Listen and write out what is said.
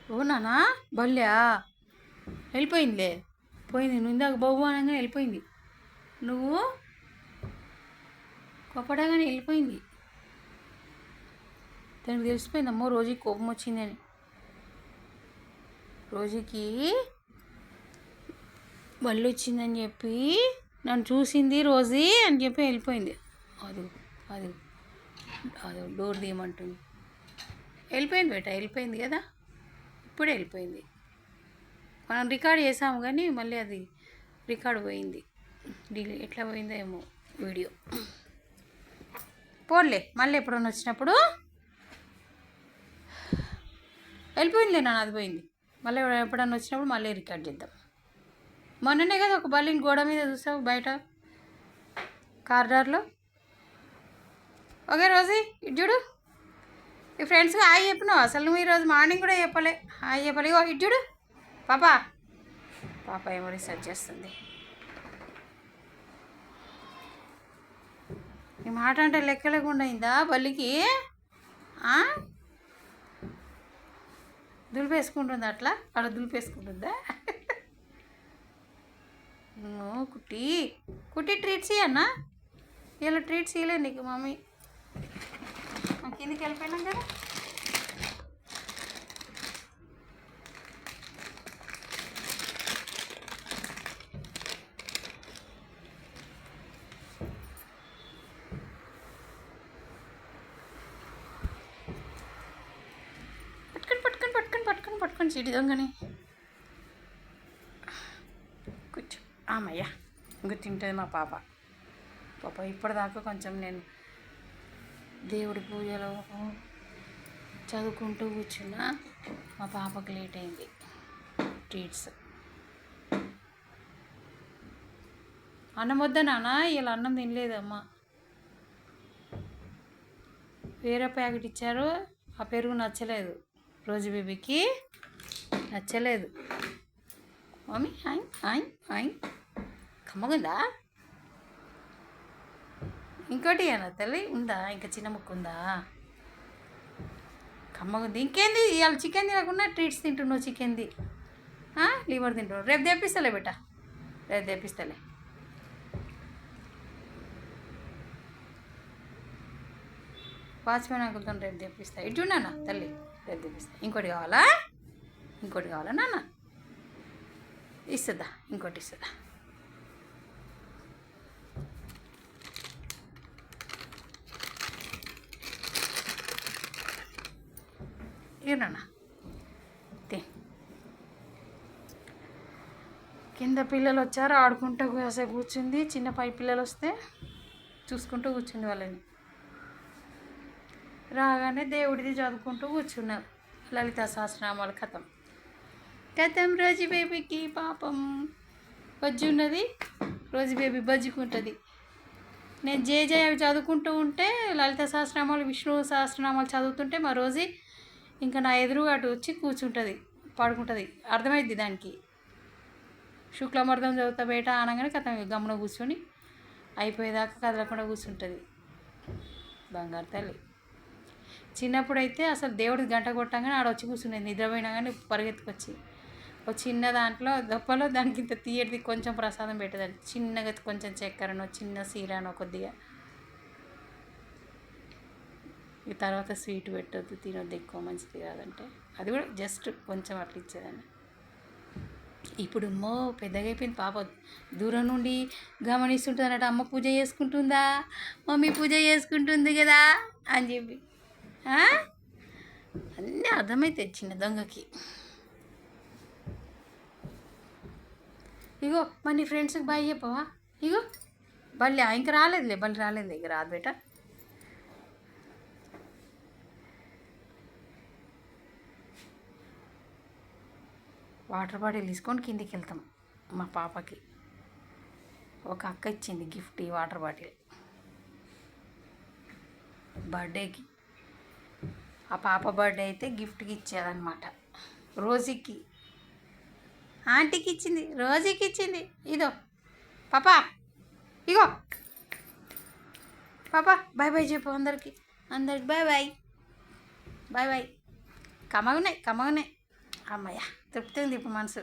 అవునానా బల్యా వెళ్ళిపోయిందిలే. పోయింది, నువ్వు ఇందాక బొవ్వు అనగానే వెళ్ళిపోయింది. నువ్వు కొప్పడగానే వెళ్ళిపోయింది. దానికి తెలిసిపోయిందమ్మో రోజుకి కోపం వచ్చిందని. రోజుకి బళ్ళు వచ్చిందని చెప్పి నన్ను చూసింది రోజీ అని చెప్పి వెళ్ళిపోయింది. అది అది అది డోర్ తీయమంటుంది. వెళ్ళిపోయింది బేట, వెళ్ళిపోయింది కదా, ఇప్పుడే వెళ్ళిపోయింది. మనం రికార్డ్ చేసాము కానీ మళ్ళీ అది రికార్డ్ పోయింది. ఎట్లా పోయిందో ఏమో వీడియో. పోన్లే, మళ్ళీ ఎప్పుడన్నా వచ్చినప్పుడు వెళ్ళిపోయిందిలే నాన్న, అది పోయింది. మళ్ళీ ఎప్పుడన్నా వచ్చినప్పుడు మళ్ళీ రికార్డ్ చేద్దాం. మొన్ననే కదా ఒక బల్లిని గోడ మీద చూసావు బయట కారిడార్లో. ఓకే రోజీ, ఇటు చూడు. ఈ ఫ్రెండ్స్కి హాయ్ చెప్పినావు అసలు నువ్వు ఈరోజు మార్నింగ్ కూడా చెప్పలే. హాయ్ చెప్పలే. ఇగో ఇటు చూడు పాపా. పాప ఏమో రీసెర్చ్ చేస్తుంది. ఈ మాట అంటే లెక్క లేకుండా అయిందా బల్లికి? దులిపేసుకుంటుందా అట్లా? అలా దులిపేసుకుంటుందా? కుట్టి కుట్టి ట్రీట్స్ ఇవ్వన్నా. ఇలా ట్రీట్స్ ఇవ్వలేదు నీకు మమ్మీ. కిందికి వెళ్ళిపోయినాం కదా. పట్టుకొని చీటి దొంగని కూర్చో. ఆమయ్యా ఇంక తింటుంది మా పాప. ఇప్పటిదాకా కొంచెం నేను దేవుడి పూజలో చదువుకుంటూ కూర్చున్నా. మా పాపకు లేట్ అయింది ట్రీట్స్. అన్నం వద్దా నాన్న, ఇలా అన్నం తినలేదమ్మా. వేరే ప్యాకెట్ ఇచ్చారు, ఆ పెరుగు నచ్చలేదు రోజు బేబీకి, నచ్చలేదు. Mummy hi hi hi. కమ్మగుందా? ఇంకోటి అన్న తల్లి ఉందా? ఇంకా చిన్న ముక్కు ఉందా? కమ్మగుంది. ఇంకేంది ఇవాళ చికెన్ తినకుండా ట్రీట్స్ తింటున్నావు. చికెన్ది లివర్ తింటున్నావు. రేపు తెప్పిస్తలే బేట, రేపు తెప్పిస్తలే. వాచ్మెన్ అంకుల్తో రేపు తెప్పిస్తా. ఇటు చూడన్నా తల్లి, రేపు తెప్పిస్తా. ఇంకోటి కావాలా? ఇంకోటి కావాలా నాన్న? ఇస్తుందా, ఇంకోటి ఇస్తుందా. ఏనా కింద పిల్లలు వచ్చారు, ఆడుకుంటూ కాసేపు కూర్చుంది. చిన్న పై పిల్లలు వస్తే చూసుకుంటూ కూర్చుంది వాళ్ళని. రాగానే దేవుడిది చదువుకుంటూ కూర్చున్నారు. లలితా సహస్రనామాలు కథం రోజు బేబీకి పాపం బజ్జి ఉన్నది. రోజు బేబీ బజ్జుకుంటుంది. నేను జయ అవి చదువుకుంటూ ఉంటే, లలిత సహస్రనామాలు విష్ణు సహస్రనామాలు చదువుతుంటే మా రోజు ఇంకా నా ఎదురుగా అటు వచ్చి కూర్చుంటుంది, పడుకుంటుంది. అర్థమైద్ది దానికి. శుక్లమర్థం చదువుతా బేట అనగానే కథ గమ్మున కూర్చొని అయిపోయేదాకా కదలకుండా కూర్చుంటుంది. బంగారు తల్లి. చిన్నప్పుడైతే అసలు దేవుడికి గంట కొట్టంగానే ఆడ వచ్చి కూర్చునేది. నిద్రపోయినా కానీ పరిగెత్తుకొచ్చి ఒక చిన్న దాంట్లో దప్పలో దానికి ఇంత తీయటిది కొంచెం ప్రసాదం పెట్టేదాన్ని. చిన్నగా కొంచెం చక్కెరనో చిన్న సీరానో కొద్దిగా. ఈ తర్వాత స్వీట్ పెట్టొద్దు, తినొద్దు, ఎక్కువ మంచిది కాదంటే అది కూడా జస్ట్ కొంచెం అట్లా ఇచ్చేదాన్ని. ఇప్పుడు పెద్దగా అయిపోయింది పాప. దూరం నుండి గమనిస్తుంటుందన్నట్టు, అమ్మ పూజ చేసుకుంటుందా, మమ్మీ పూజ చేసుకుంటుంది కదా అని చెప్పి అన్నీ అర్థమవుతాయి చిన్న దొంగకి. ఇగో మరి నీ ఫ్రెండ్స్కి బాయ్ చెప్పవా? ఇగో బల్లి ఇంక రాలేదులే, బల్లి రాలేదులే, ఇక రాదు బేట. వాటర్ బాటిల్ తీసుకొని కిందికి వెళ్తాం. మా పాపకి ఒక అక్క ఇచ్చింది గిఫ్ట్ ఈ వాటర్ బాటిల్ బర్త్డేకి. ఆ పాప బర్త్డే అయితే గిఫ్ట్కి ఇచ్చేదన్నమాట. రోజీకి ఆంటీకి ఇచ్చింది, రోజీకి ఇచ్చింది. ఇదో పాపా, ఇగో పాపా బాయ్ బాయ్ చెప్పు అందరికి బాయ్ బాయ్. Bye bye. కమ్మగున్నాయి. అమ్మయ్య తృప్తి ఉంది ఇప్పుడు మనసు.